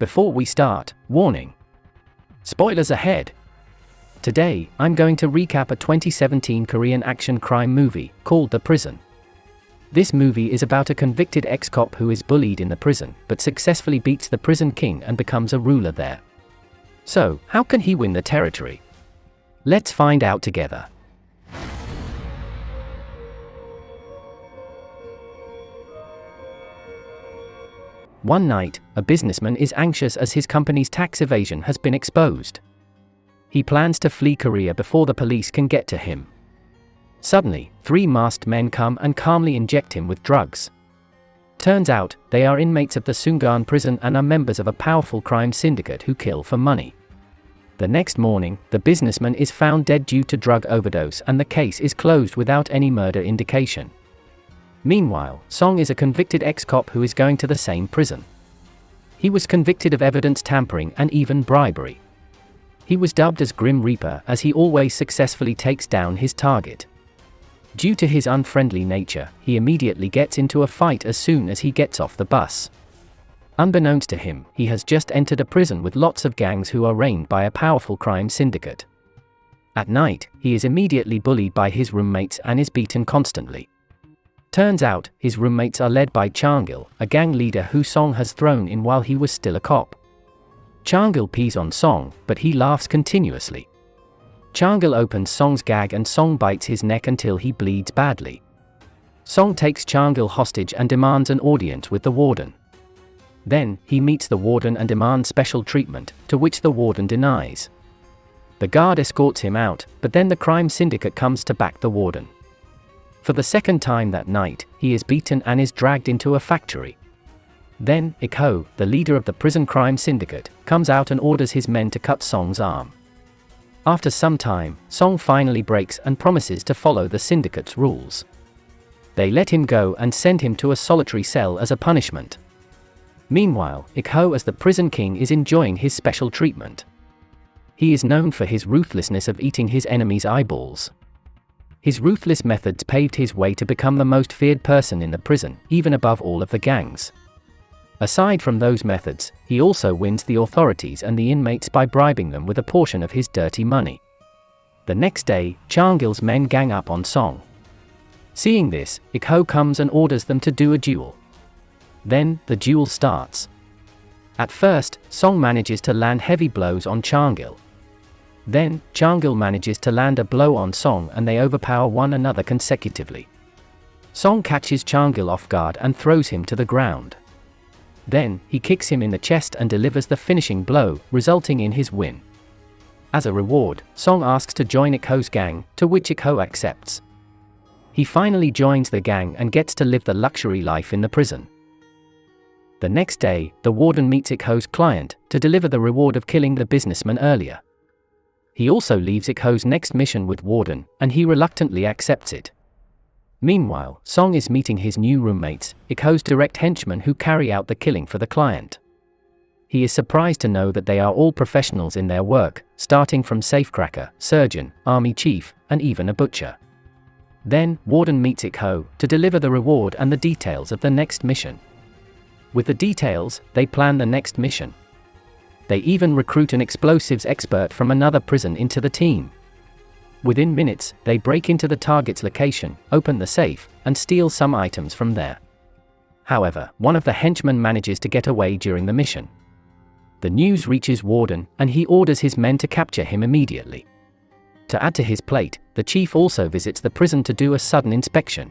Before we start, warning. Spoilers ahead. Today, I'm going to recap a 2017 Korean action crime movie called The Prison. This movie is about a convicted ex-cop who is bullied in the prison, but successfully beats the prison king and becomes a ruler there. So, how can he win the territory? Let's find out together. One night, a businessman is anxious as his company's tax evasion has been exposed. He plans to flee Korea before the police can get to him. Suddenly, 3 masked men come and calmly inject him with drugs. Turns out, they are inmates of the Sungan prison and are members of a powerful crime syndicate who kill for money. The next morning, the businessman is found dead due to drug overdose and the case is closed without any murder indication. Meanwhile, Song is a convicted ex-cop who is going to the same prison. He was convicted of evidence tampering and even bribery. He was dubbed as Grim Reaper as he always successfully takes down his target. Due to his unfriendly nature, he immediately gets into a fight as soon as he gets off the bus. Unbeknownst to him, he has just entered a prison with lots of gangs who are reigned by a powerful crime syndicate. At night, he is immediately bullied by his roommates and is beaten constantly. Turns out, his roommates are led by Changil, a gang leader who Song has thrown in while he was still a cop. Changil pees on Song, but he laughs continuously. Changil opens Song's gag and Song bites his neck until he bleeds badly. Song takes Changil hostage and demands an audience with the warden. Then, he meets the warden and demands special treatment, to which the warden denies. The guard escorts him out, but then the crime syndicate comes to back the warden. For the second time that night, he is beaten and is dragged into a factory. Then, Ik-ho, the leader of the prison crime syndicate, comes out and orders his men to cut Song's arm. After some time, Song finally breaks and promises to follow the syndicate's rules. They let him go and send him to a solitary cell as a punishment. Meanwhile, Ik-ho as the prison king is enjoying his special treatment. He is known for his ruthlessness of eating his enemies' eyeballs. His ruthless methods paved his way to become the most feared person in the prison, even above all of the gangs. Aside from those methods, he also wins the authorities and the inmates by bribing them with a portion of his dirty money. The next day, Changil's men gang up on Song. Seeing this, Ik-ho comes and orders them to do a duel. Then, the duel starts. At first, Song manages to land heavy blows on Changil. Then, Changil manages to land a blow on Song and they overpower one another consecutively. Song catches Changil off guard and throws him to the ground. Then, he kicks him in the chest and delivers the finishing blow, resulting in his win. As a reward, Song asks to join Ik-ho's gang, to which Ik-ho accepts. He finally joins the gang and gets to live the luxury life in the prison. The next day, the warden meets Ik-ho's client, to deliver the reward of killing the businessman earlier. He also leaves Ik-ho's next mission with warden, and he reluctantly accepts it. Meanwhile, Song is meeting his new roommates, Ik-ho's direct henchmen who carry out the killing for the client. He is surprised to know that they are all professionals in their work, starting from safecracker, surgeon, army chief, and even a butcher. Then, warden meets Ik-ho, to deliver the reward and the details of the next mission. With the details, they plan the next mission. They even recruit an explosives expert from another prison into the team. Within minutes, they break into the target's location, open the safe, and steal some items from there. However, one of the henchmen manages to get away during the mission. The news reaches Warden, and he orders his men to capture him immediately. To add to his plate, the chief also visits the prison to do a sudden inspection.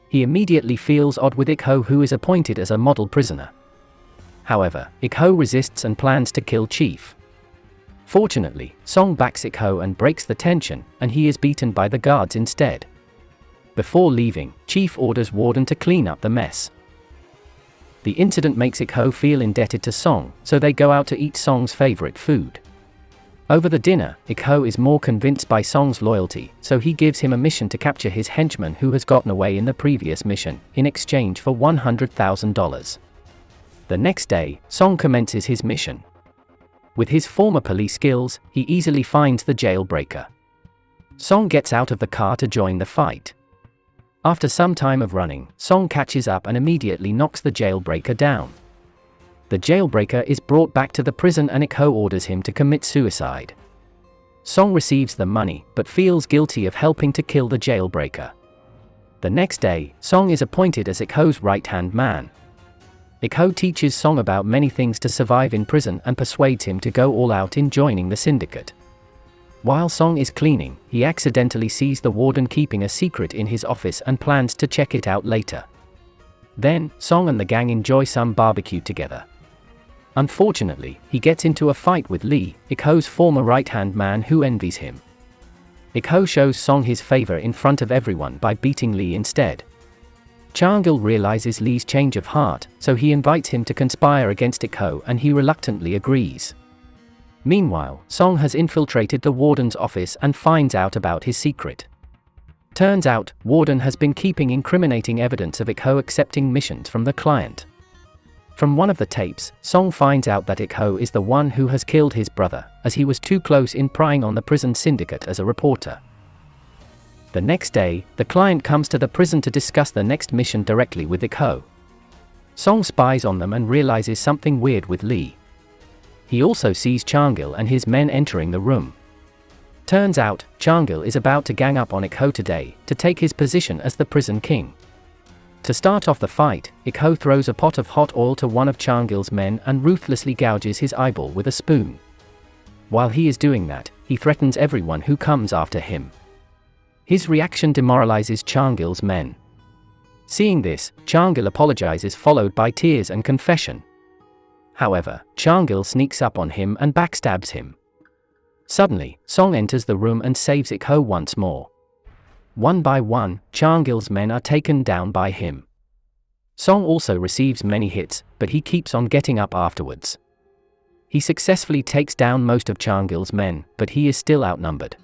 He immediately feels odd with Ik-ho, who is appointed as a model prisoner. However, Ik-ho resists and plans to kill Chief. Fortunately, Song backs Ik-ho and breaks the tension, and he is beaten by the guards instead. Before leaving, Chief orders Warden to clean up the mess. The incident makes Ik-ho feel indebted to Song, so they go out to eat Song's favorite food. Over the dinner, Ik-ho is more convinced by Song's loyalty, so he gives him a mission to capture his henchman who has gotten away in the previous mission, in exchange for $100,000. The next day, Song commences his mission. With his former police skills, he easily finds the jailbreaker. Song gets out of the car to join the fight. After some time of running, Song catches up and immediately knocks the jailbreaker down. The jailbreaker is brought back to the prison and Ikho orders him to commit suicide. Song receives the money but feels guilty of helping to kill the jailbreaker. The next day, Song is appointed as Ikho's right-hand man. Ikho teaches Song about many things to survive in prison and persuades him to go all out in joining the syndicate. While Song is cleaning, he accidentally sees the warden keeping a secret in his office and plans to check it out later. Then, Song and the gang enjoy some barbecue together. Unfortunately, he gets into a fight with Lee, Ikho's former right-hand man, who envies him. Ikho shows Song his favor in front of everyone by beating Lee instead. Changil realizes Lee's change of heart, so he invites him to conspire against Ikho and he reluctantly agrees. Meanwhile, Song has infiltrated the warden's office and finds out about his secret. Turns out, warden has been keeping incriminating evidence of Ikho accepting missions from the client. From one of the tapes, Song finds out that Ikho is the one who has killed his brother, as he was too close in prying on the prison syndicate as a reporter. The next day, the client comes to the prison to discuss the next mission directly with Ikho. Song spies on them and realizes something weird with Lee. He also sees Changil and his men entering the room. Turns out, Changil is about to gang up on Ikho today, to take his position as the prison king. To start off the fight, Ikho throws a pot of hot oil to one of Changil's men and ruthlessly gouges his eyeball with a spoon. While he is doing that, he threatens everyone who comes after him. His reaction demoralizes Changil's men. Seeing this, Changil apologizes, followed by tears and confession. However, Changil sneaks up on him and backstabs him. Suddenly, Song enters the room and saves Ikho once more. One by one, Changil's men are taken down by him. Song also receives many hits, but he keeps on getting up afterwards. He successfully takes down most of Changil's men, but he is still outnumbered.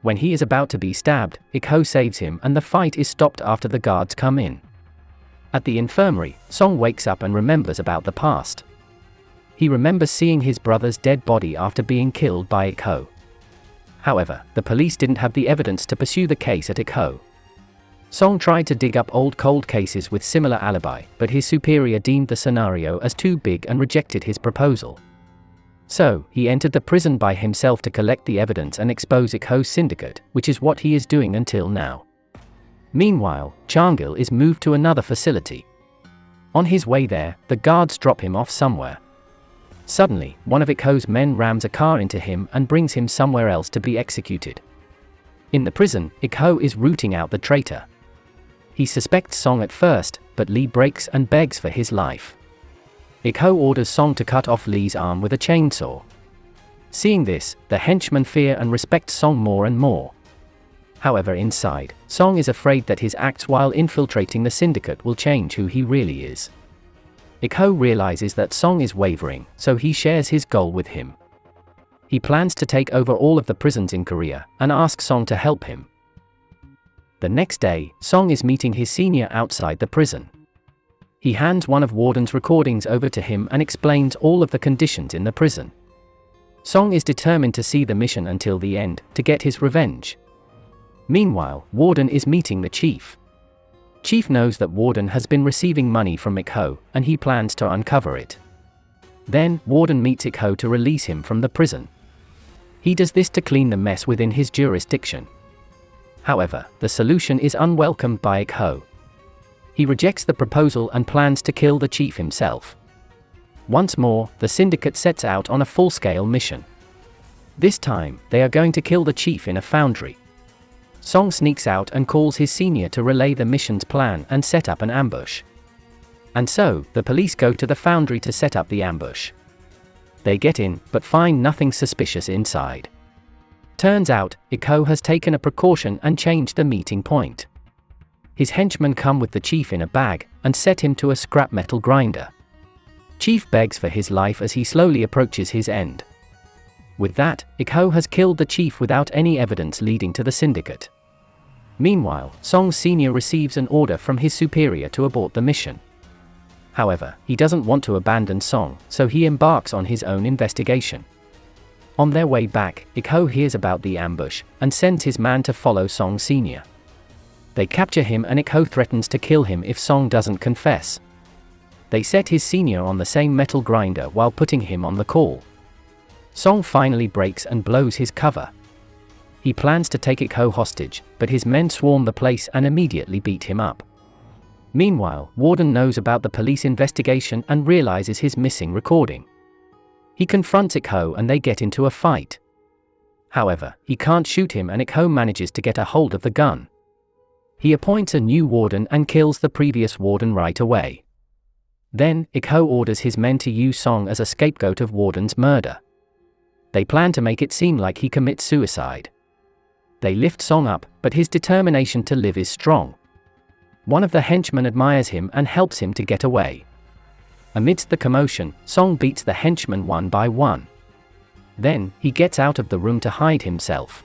When he is about to be stabbed, Ikho saves him and the fight is stopped after the guards come in. At the infirmary, Song wakes up and remembers about the past. He remembers seeing his brother's dead body after being killed by Ikho. However, the police didn't have the evidence to pursue the case at Ikho. Song tried to dig up old cold cases with similar alibi, but his superior deemed the scenario as too big and rejected his proposal. So, he entered the prison by himself to collect the evidence and expose Ikho's syndicate, which is what he is doing until now. Meanwhile, Changil is moved to another facility. On his way there, the guards drop him off somewhere. Suddenly, one of Ikho's men rams a car into him and brings him somewhere else to be executed. In the prison, Ikho is rooting out the traitor. He suspects Song at first, but Lee breaks and begs for his life. Ikho orders Song to cut off Lee's arm with a chainsaw. Seeing this, the henchmen fear and respect Song more and more. However, inside, Song is afraid that his acts while infiltrating the syndicate will change who he really is. Ikho realizes that Song is wavering, so he shares his goal with him. He plans to take over all of the prisons in Korea, and asks Song to help him. The next day, Song is meeting his senior outside the prison. He hands one of Warden's recordings over to him and explains all of the conditions in the prison. Song is determined to see the mission until the end, to get his revenge. Meanwhile, Warden is meeting the chief. Chief knows that Warden has been receiving money from Ikho, and he plans to uncover it. Then, Warden meets Ikho to release him from the prison. He does this to clean the mess within his jurisdiction. However, the solution is unwelcomed by Ikho. He rejects the proposal and plans to kill the chief himself. Once more, the syndicate sets out on a full-scale mission. This time, they are going to kill the chief in a foundry. Song sneaks out and calls his senior to relay the mission's plan and set up an ambush. And so, the police go to the foundry to set up the ambush. They get in, but find nothing suspicious inside. Turns out, Ikho has taken a precaution and changed the meeting point. His henchmen come with the chief in a bag, and set him to a scrap metal grinder. Chief begs for his life as he slowly approaches his end. With that, Ikho has killed the chief without any evidence leading to the syndicate. Meanwhile, Song's senior receives an order from his superior to abort the mission. However, he doesn't want to abandon Song, so he embarks on his own investigation. On their way back, Ikho hears about the ambush, and sends his man to follow Song's senior. They capture him and Ikho threatens to kill him if Song doesn't confess. They set his senior on the same metal grinder while putting him on the call. Song finally breaks and blows his cover. He plans to take Ik-ho hostage, but his men swarm the place and immediately beat him up. Meanwhile, Warden knows about the police investigation and realizes his missing recording. He confronts Ik-ho and they get into a fight. However, he can't shoot him and Ik-ho manages to get a hold of the gun. He appoints a new warden and kills the previous warden right away. Then, Ik-ho orders his men to use Song as a scapegoat of Warden's murder. They plan to make it seem like he commits suicide. They lift Song up, but his determination to live is strong. One of the henchmen admires him and helps him to get away. Amidst the commotion, Song beats the henchmen one by one. Then, he gets out of the room to hide himself.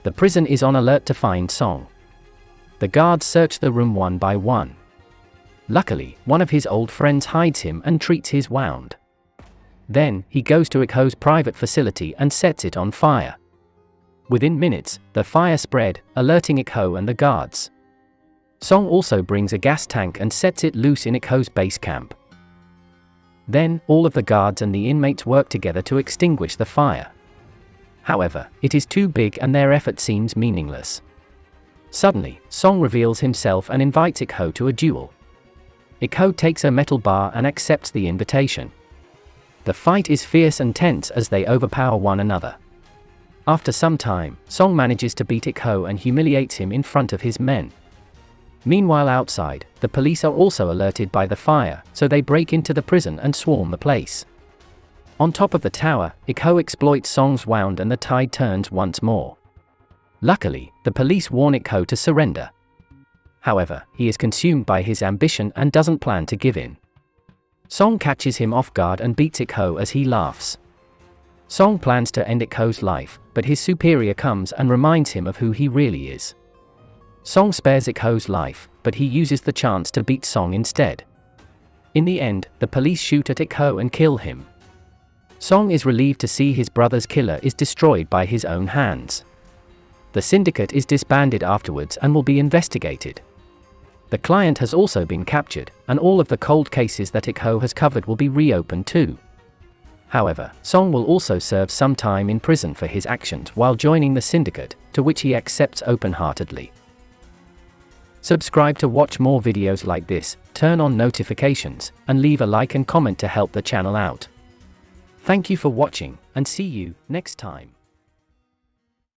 The prison is on alert to find Song. The guards search the room one by one. Luckily, one of his old friends hides him and treats his wound. Then, he goes to Ik-ho's private facility and sets it on fire. Within minutes, the fire spread, alerting Ik-ho and the guards. Song also brings a gas tank and sets it loose in Ik-ho's base camp. Then, all of the guards and the inmates work together to extinguish the fire. However, it is too big and their effort seems meaningless. Suddenly, Song reveals himself and invites Ik-ho to a duel. Ik-ho takes a metal bar and accepts the invitation. The fight is fierce and tense as they overpower one another. After some time, Song manages to beat Ik-ho and humiliates him in front of his men. Meanwhile outside, the police are also alerted by the fire, so they break into the prison and swarm the place. On top of the tower, Ik-ho exploits Song's wound and the tide turns once more. Luckily, the police warn Ik-ho to surrender. However, he is consumed by his ambition and doesn't plan to give in. Song catches him off guard and beats Ik-ho as he laughs. Song plans to end Ik-ho's life, but his superior comes and reminds him of who he really is. Song spares Ik-ho's life, but he uses the chance to beat Song instead. In the end, the police shoot at Ik-ho and kill him. Song is relieved to see his brother's killer is destroyed by his own hands. The syndicate is disbanded afterwards and will be investigated. The client has also been captured, and all of the cold cases that Ik-ho has covered will be reopened too. However, Song will also serve some time in prison for his actions while joining the syndicate, to which he accepts open-heartedly. Subscribe to watch more videos like this, turn on notifications, and leave a like and comment to help the channel out. Thank you for watching, and see you next time.